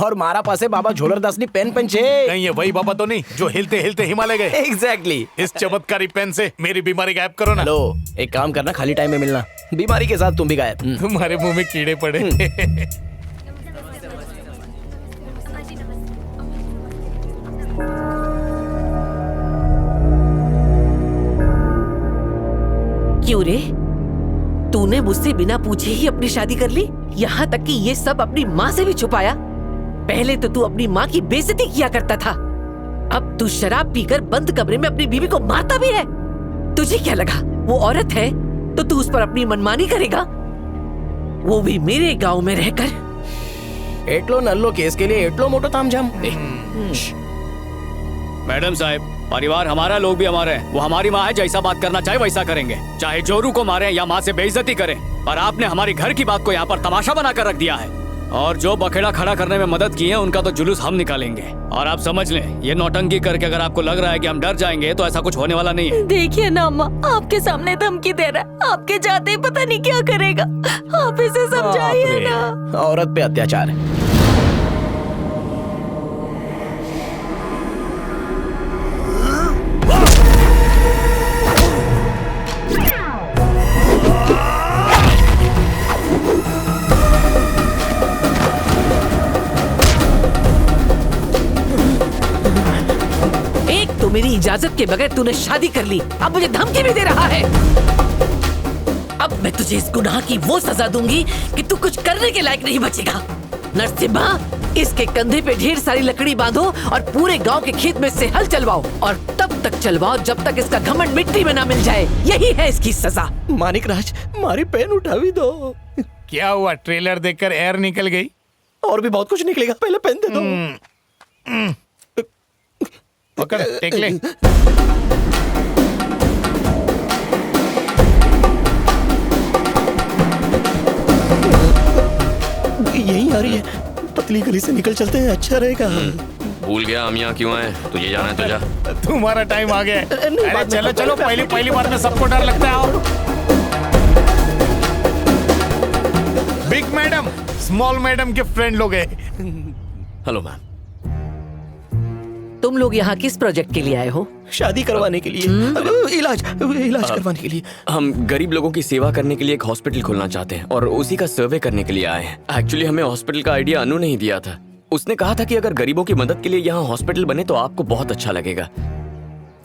और मारा पासे बाबा झोलरदासनी पेन पेन छे। कहीं ये वही बाबा तो नहीं जो हिलते हिलते हिमालय गए? एग्जैक्टली। इस चमत्कारी पेन से मेरी बीमारी गायब करो ना। लो एक काम करना, खाली टाइम में मिलना, बीमारी के साथ तुम भी गायब। तुम्हारे मुंह में कीड़े पड़े। क्यों रे, तूने मुझसे बिना पूछे ही अपनी शादी कर ली? यहाँ तक कि ये सब अपनी माँ से भी छुपाया। पहले तो तू अपनी माँ की बेइज्जती किया करता था, अब तू शराब पीकर बंद कमरे में अपनी बीवी को मारता भी है। तुझे क्या लगा वो औरत है तो तू उस पर अपनी मनमानी करेगा, वो भी मेरे गांव में रहकर? एटलो नल्लो केस के लिए एटलो मोटो तामझाम। मैडम साहब, परिवार हमारा, लोग भी हमारे हैं। वो हमारी माँ है, जैसा बात करना चाहे वैसा करेंगे, चाहे जोरू को मारे या माँ से बेइज्जती करें। पर आपने हमारी घर की बात को यहाँ पर तमाशा बनाकर रख दिया है। और जो बखेड़ा खड़ा करने में मदद की है उनका तो जुलूस हम निकालेंगे। और आप समझ लें, ये नौटंकी करके अगर आपको लग रहा है कि हम डर जाएंगे तो ऐसा कुछ होने वाला नहीं है। देखिए ना अम्मा, आपके सामने धमकी दे रहा है, आपके जाते ही पता नहीं क्या करेगा। आप इसे समझाइए ना। औरत पे अत्याचार है। मेरी इजाजत के बगैर तूने शादी कर ली, अब मुझे धमकी भी दे रहा है। अब मैं तुझे इस गुनाह की वो सजा दूंगी कि तू कुछ करने के लायक नहीं बचेगा। नरसिम्हा, इसके कंधे पे ढेर सारी लकड़ी बांधो और पूरे गांव के खेत में से हल चलवाओ, और तब तक चलवाओ जब तक इसका घमंड मिट्टी में ना मिल जाए। यही है इसकी सजा। मानिक राज, मारी पेन उठावी दो। क्या हुआ, ट्रेलर देखकर एयर निकल गई? और भी बहुत कुछ निकलेगा, पहले पेन दे दो। पकड़, टेक ले। यही आ रही है, पतली गली से निकल चलते हैं, अच्छा रहेगा। भूल गया हम यहाँ क्यों आए? तुझे जाना है तो जा। तुम्हारा टाइम आ गया। अरे चलो चलो, पहली बार में सबको डर लगता है। आओ। बिग मैडम स्मॉल मैडम के फ्रेंड लोग हैं। Hello ma'am. तुम लोग यहाँ किस प्रोजेक्ट के लिए आए हो? शादी करवाने के लिए। इलाज करवाने के लिए। हम गरीब लोगों की सेवा करने के लिए एक हॉस्पिटल खोलना चाहते हैं और उसी का सर्वे करने के लिए आए हैं। एक्चुअली हमें हॉस्पिटल का आइडिया अनु ने ही दिया था। उसने कहा था कि अगर गरीबों की मदद के लिए यहाँ हॉस्पिटल बने तो आपको बहुत अच्छा लगेगा।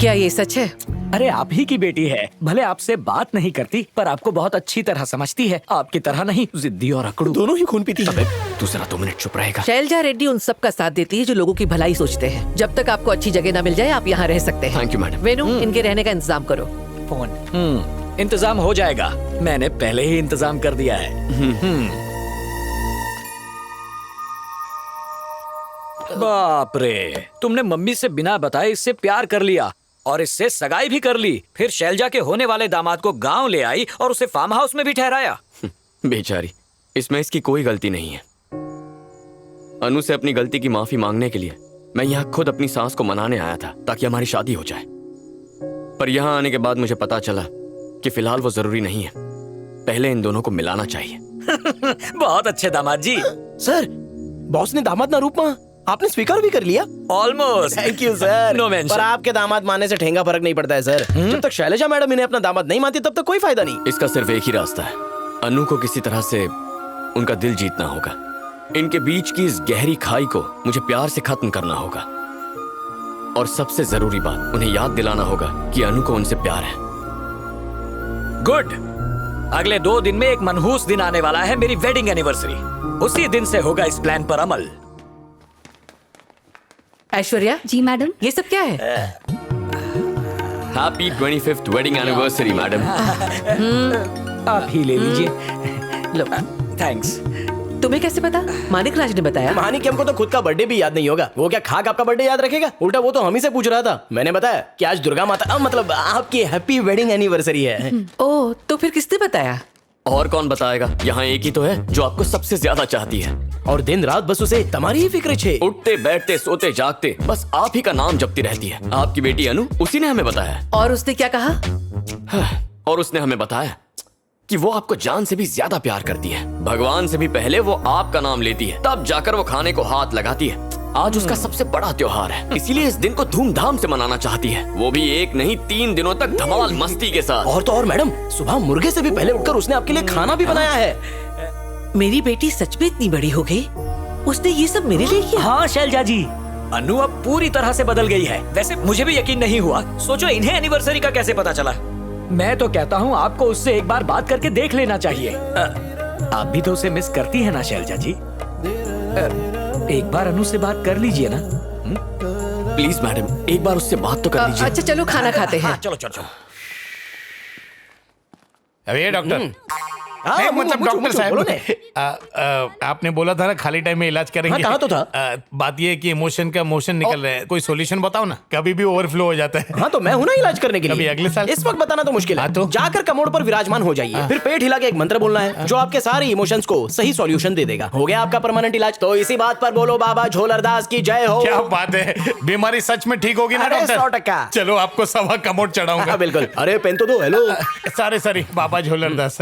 क्या ये सच है? अरे आप ही की बेटी है, भले आपसे बात नहीं करती पर आपको बहुत अच्छी तरह समझती है। आपकी तरह नहीं, जिद्दी और अकड़ू दोनों ही खून पीती है। दूसरा 2 मिनट चुप रहेगा। शैलजा रेड्डी उन सब का साथ देती है जो लोगों की भलाई सोचते हैं। जब तक आपको अच्छी जगह ना मिल जाए आप यहाँ रह सकते हैं। Thank you madam. वेनु, इनके रहने का इंतजाम करो। फोन इंतजाम हो जाएगा, मैंने पहले ही इंतजाम कर दिया है। बाप रे, तुमने मम्मी से बिना बताए इससे प्यार कर लिया और इससे सगाई भी कर ली। फिर शैलजा के होने वाले दामाद को गांव ले आई और उसे फार्म हाउस में भी ठहराया। बेचारी, इसमें इसकी कोई गलती नहीं है। अनु से अपनी गलती की माफी मांगने के लिए मैं यहाँ खुद अपनी सास को मनाने आया था ताकि हमारी शादी हो जाए। पर यहाँ आने के बाद मुझे पता चला कि फिलहाल वो जरूरी नहीं है। पहले इन दोनों को मिलाना चाहिए। बहुत अच्छे दामाद जी। सर, बॉस ने दामाद ना रूप मां, आपने स्वीकार भी कर लिया। Almost. Thank you sir. No mention. पर आपके दामाद मानने से ठेंगा फर्क नहीं पड़ता है सर। जब तक शैलजा मैडम इन्हें अपना दामाद नहीं मानती तब तक कोई फायदा नहीं। इसका सिर्फ एक ही रास्ता है। अनु को किसी तरह से उनका दिल जीतना होगा। इनके बीच की इस गहरी खाई को मुझे प्यार से खत्म करना होगा। और सबसे जरूरी बात, उन्हें याद दिलाना होगा कि अनु को उनसे प्यार है। गुड। अगले 2 दिन में एक मनहूस दिन आने वाला है, मेरी वेडिंग एनिवर्सरी। उसी दिन से होगा इस प्लान पर अमल। ऐश्वर्या जी मैडम। ये सब क्या है? Happy 25th wedding anniversary madam. आप ही ले लीजिए। लो। थैंक्स। तुम्हें कैसे पता? मानिक राज ने बताया। मानिक हमको तो खुद का बर्थडे भी याद नहीं होगा, वो क्या खाक आपका बर्थडे याद रखेगा? उल्टा वो तो हम ही से पूछ रहा था। मैंने बताया कि आज दुर्गा माता मतलब आपकी हैप्पी वेडिंग एनिवर्सरी है। ओह, तो फिर किसने बताया? और कौन बताएगा? यहाँ एक ही तो है जो आपको सबसे ज्यादा चाहती है और दिन रात बस उसे तुम्हारी ही फिक्र छे। उठते बैठते सोते जागते बस आप ही का नाम जपती रहती है। आपकी बेटी अनु, उसी ने हमें बताया। और उसने क्या कहा? और उसने हमें बताया कि वो आपको जान से भी ज्यादा प्यार करती है। भगवान से भी पहले वो आपका नाम लेती है, तब जाकर वो खाने को हाथ लगाती है। आज उसका सबसे बड़ा त्योहार है, इसीलिए इस दिन को धूमधाम से मनाना चाहती है, वो भी 1 नहीं 3 दिनों तक धमाल मस्ती के साथ। और तो और मैडम, सुबह मुर्गे से भी पहले उठकर उसने आपके लिए खाना भी बनाया है। मेरी बेटी सच में इतनी बड़ी हो गई, उसने ये सब मेरे लिए किया। हाँ शैलजा जी, अनु अब पूरी तरह से बदल गई है। वैसे मुझे भी यकीन नहीं हुआ, सोचो इन्हें एनिवर्सरी का कैसे पता चला। मैं तो कहता हूँ आपको उससे एक बार बात करके देख लेना चाहिए। आप भी तो उसे मिस करती है ना शैलजा जी? एक बार अनु से बात कर लीजिए ना। प्लीज मैडम, एक बार उससे बात तो कर लीजिए। अच्छा चलो खाना खाते हैं। चलो चलो चलो। अब ये डॉक्टर हाँ, नहीं, मुझे- मतलब मुझे- डॉक्टर मुझे साहब बोलो ने। आपने बोला था ना खाली टाइम में इलाज करेंगे। हाँ, कहा तो था। बात ये है कि इमोशन का मोशन निकल रहा है, कोई सॉल्यूशन बताओ ना, कभी भी ओवरफ्लो हो जाता है। हाँ तो मैं हूँ ना इलाज करने के लिए। कभी अगले साल। इस वक्त बताना तो मुश्किल है। हाँ तो? जाकर कमोड पर विराजमान हो जाइए, फिर पेट हिला के एक मंत्र बोलना है जो आपके सारे इमोशंस को सही सॉल्यूशन दे देगा। हो गया आपका परमानेंट इलाज। तो इसी बात पर बोलो बाबा झोलरदास की जय हो। क्या बात है, बीमारी सच में ठीक होगी ना अरे, डॉक्टर? 100%। चलो आपको सवा कमोड चढ़ाऊंगा। हाँ, बिल्कुल। अरे पेन तो दो। हेलो। सारे बाबा झोलरदास।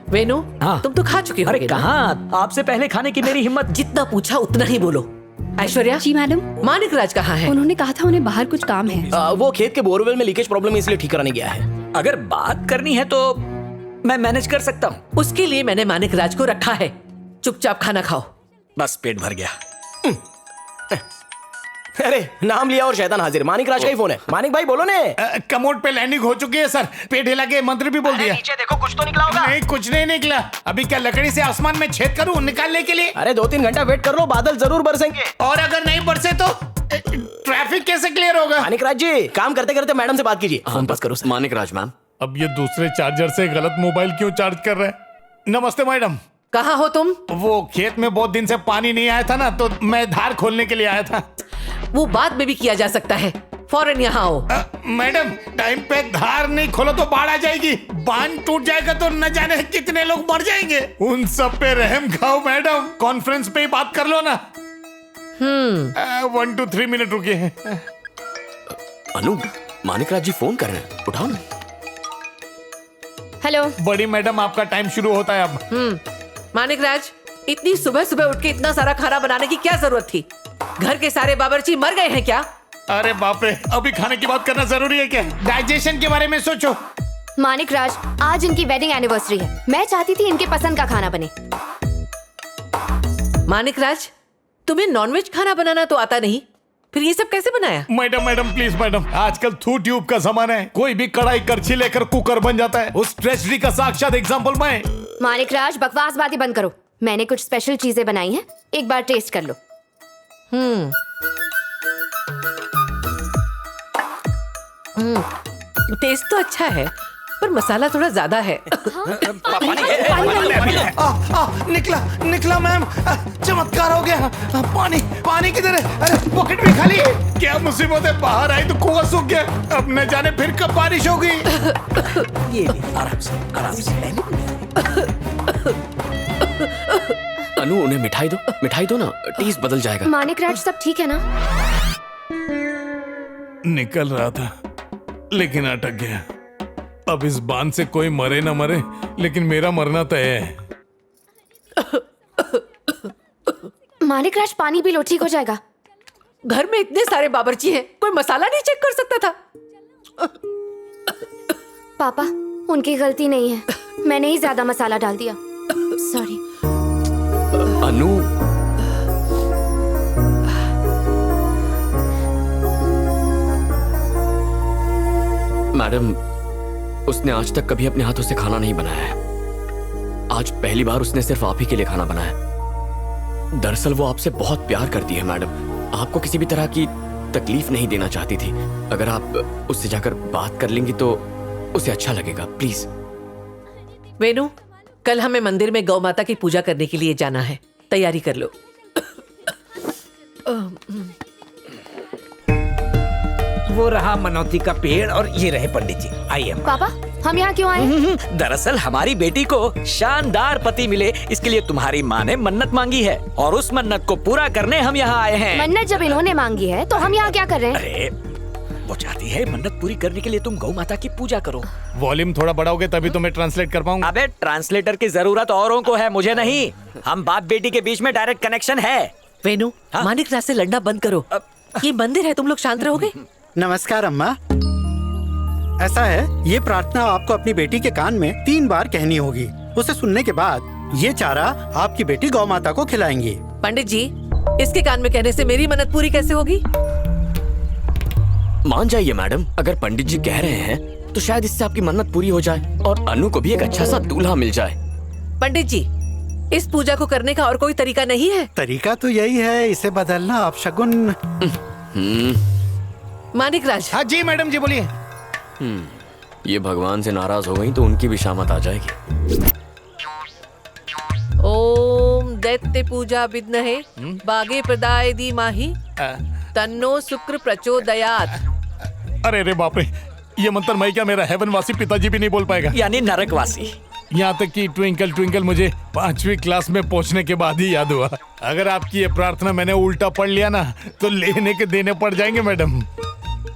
वेनु, हाँ। तुम तो खा चुके हो। अरे कहाँ, आपसे पहले खाने की मेरी हिम्मत। जितना पूछा उतना ही बोलो। ऐश्वर्या जी मैडम, मानिक राज कहाँ है? उन्होंने कहा था उन्हें बाहर कुछ काम है। वो खेत के बोरवेल में लीकेज प्रॉब्लम है, इसलिए ठीक कराने गया है। अगर बात करनी है तो मैं मैनेज कर सकता हूँ। उसके लिए मैंने मानिक राज को रखा है। चुपचाप खाना खाओ। बस पेट भर गया। अरे नाम लिया और शैतान हाजिर। मानिक राज का ही फोन है। मानिक भाई बोलो ने। कमोड पे लैंडिंग हो चुकी है सर, पेट हिला के मंत्र भी बोल दिया। नीचे देखो, कुछ तो निकला होगा। नहीं, कुछ नहीं निकला। अभी क्या लकड़ी से आसमान में छेद करूं निकालने के लिए? अरे 2-3 घंटा वेट कर लो, बादल जरूर बरसेंगे। और अगर नहीं बरसे तो ट्रैफिक कैसे क्लियर होगा? मानिक राज जी, काम करते करते मैडम से बात कीजिए। फोन पास करो। मानिक राज मैम, अब ये दूसरे चार्जर से गलत मोबाइल क्यों चार्ज कर रहे हैं? नमस्ते मैडम। कहाँ हो तुम? वो खेत में बहुत दिन से पानी नहीं आया था ना, तो मैं धार खोलने के लिए आया था। वो बाद में भी किया जा सकता है। फौरन यहाँ आओ। मैडम, टाइम पे धार नहीं खोलो तो बाढ़ आ जाएगी, बांध टूट जाएगा तो न जाने कितने लोग मर जाएंगे। उन सब पे रहम खाओ मैडम, कॉन्फ्रेंस पे ही बात कर लो ना। 1 to 3 मिनट रुकिए। अनु, मानिक राज जी फोन कर रहे हैं, उठाओ ना। हेलो। बड़ी मैडम, आपका टाइम शुरू होता है अब। मानिक राज, इतनी सुबह सुबह उठ के इतना सारा खाना बनाने की क्या जरूरत थी? घर के सारे बावर्ची मर गए हैं क्या? अरे बाप रे, अभी खाने की बात करना जरूरी है क्या? डाइजेशन के बारे में सोचो। मानिक राज, आज इनकी वेडिंग एनिवर्सरी है, मैं चाहती थी इनके पसंद का खाना बने। मानिक राज, तुम्हें नॉनवेज खाना बनाना तो आता नहीं, फिर ये सब कैसे बनाया? मैडम प्लीज मैडम, आजकल थू ट्यूब का जमाना है, कोई भी कढ़ाई करछी लेकर कुकर बन जाता है। उस ट्रेजेडी का साक्षात एग्जांपल मैं। मानिक राज, बकवास बातें बंद करो। मैंने कुछ स्पेशल चीजें बनाई हैं, एक बार टेस्ट कर लो। टेस्ट तो अच्छा है, पर मसाला थोड़ा ज्यादा है। निकला मैम, चमत्कार हो गया। पानी किधर है? अरे पॉकेट भी खाली है। क्या मुसीबत है, बाहर आई तो कुआं सूख गया, अब न जाने फिर कब बारिश होगी। ये आराम से। अनु उन्हें मिठाई दो ना, टेस्ट बदल जाएगा। मानिक राज, सब ठीक है ना? निकल रहा था लेकिन अटक गया। अब इस बांध से कोई मरे ना मरे, लेकिन मेरा मरना तय है। मानिक राज, पानी पी लो, ठीक हो जाएगा। घर में इतने सारे बावर्ची हैं, कोई मसाला नहीं चेक कर सकता था? पापा, उनकी गलती नहीं है, मैंने ही ज्यादा मसाला डाल दिया। सॉरी। अनु, मैडम, उसने आज तक कभी अपने हाथों से खाना नहीं बनाया है। आज पहली बार उसने सिर्फ आप ही के लिए खाना बनाया। दरअसल वो आपसे बहुत प्यार करती है मैडम, आपको किसी भी तरह की तकलीफ नहीं देना चाहती थी। अगर आप उससे जाकर बात कर लेंगी तो उसे अच्छा लगेगा, प्लीज। वेनु, कल हमें मंदिर में गौ माता की पूजा करने के लिए जाना है, तैयारी कर लो। वो रहा मनौती का पेड़ और ये रहे पंडित जी। आइए। पापा, हम यहाँ क्यों आए? दरअसल हमारी बेटी को शानदार पति मिले, इसके लिए तुम्हारी माँ ने मन्नत मांगी है और उस मन्नत को पूरा करने हम यहाँ आए हैं। मन्नत जब इन्होंने मांगी है तो हम यहाँ क्या कर रहे हैं? अरे वो चाहती है मन्नत पूरी करने के लिए तुम गौ माता की पूजा करो। वॉल्यूम थोड़ा बढ़ाओगे तभी तो मैं ट्रांसलेट कर पाऊंगा। अबे ट्रांसलेटर की जरूरत औरों को है, मुझे नहीं। हम बाप बेटी के बीच में डायरेक्ट कनेक्शन है। वेनु, हाँ? मानिक राज से लड़ना बंद करो। ये मंदिर है, तुम लोग शांत रहोगे? नमस्कार अम्मा। ऐसा है, ये प्रार्थना आपको अपनी बेटी के कान में 3 बार कहनी होगी। उसे सुनने के बाद ये चारा आपकी बेटी गौ माता को खिलाएंगी। पंडित जी, इसके कान में कहने से मेरी मन्नत पूरी कैसे होगी? मान जाइए मैडम, अगर पंडित जी कह रहे हैं तो शायद इससे आपकी मन्नत पूरी हो जाए और अनु को भी एक अच्छा सा दूल्हा मिल जाए। पंडित जी, इस पूजा को करने का और कोई तरीका नहीं है? तरीका तो यही है, इसे बदलना अपशगुन। मानिक राज, हाँ जी मैडम जी बोलिए। ये भगवान से नाराज हो गई तो उनकी भी शामत आ जाएगी। ओम दैत्य पूजा विद्महे बागे प्रदाय दी माही तन्नो शुक्र प्रचोदयात्। अरे रे बाप रे, ये मंत्र मैं क्या, मेरा हेवनवासी पिताजी भी नहीं बोल पाएगा। यानी नरकवासी। यहाँ तक कि ट्विंकल ट्विंकल मुझे 5वीं क्लास में पहुँचने के बाद ही याद हुआ। अगर आपकी ये प्रार्थना मैंने उल्टा पढ़ लिया ना तो लेने के देने पड़ जाएंगे मैडम।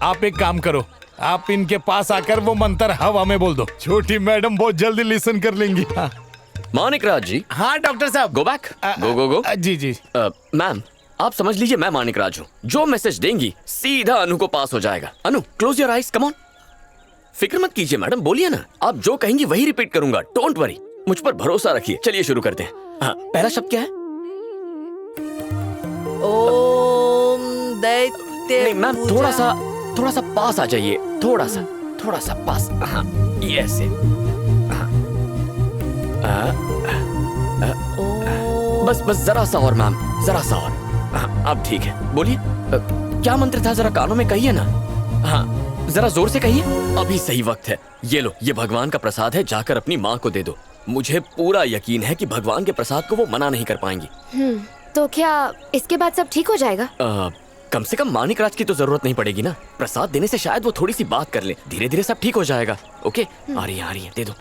आप एक काम करो, आप इनके पास आकर वो मंत्र हवा में बोल दो, छोटी मैडम बहुत जल्दी लिसन कर लेंगी। हाँ मानिक राज जी। हाँ डॉक्टर साहब। गो बैक, गो। जी जी। मैम, आप समझ लीजिए मैं मानिक राज हूँ। जो मैसेज देंगी सीधा अनु को पास हो जाएगा। Anu, close your eyes, come on. फिक्र मत कीजिए मैडम, बोलिए ना, आप जो कहेंगी वही रिपीट करूंगा। डोंट वरी, मुझ पर भरोसा रखिए। चलिए शुरू करते हैं। हाँ, पहला शब्द क्या है? ओम दैत्य। नहीं मैम, थोड़ा सा पास आ जाइए, थोड़ा सा पास। हाँ, ये ऐसे। बस जरा सा और मैम, जरा सा और। हाँ, अब ठीक है, बोलिए। क्या मंत्र था, जरा कानों में कहिए ना। हाँ, जरा जोर से कहिए। अभी सही वक्त है। ये लो, ये भगवान का प्रसाद है, जाकर अपनी माँ को दे दो। मुझे पूरा यकीन है कि भगवान के प्रसाद को वो मना नहीं कर पाएंगी। तो क्या इसके बाद सब ठीक हो जाएगा? कम से कम मानिक राज की तो जरूरत नहीं पड़ेगी ना। प्रसाद देने से शायद वो थोड़ी सी बात कर ले, धीरे धीरे सब ठीक हो जाएगा। ओके, आ रही है, दे दो।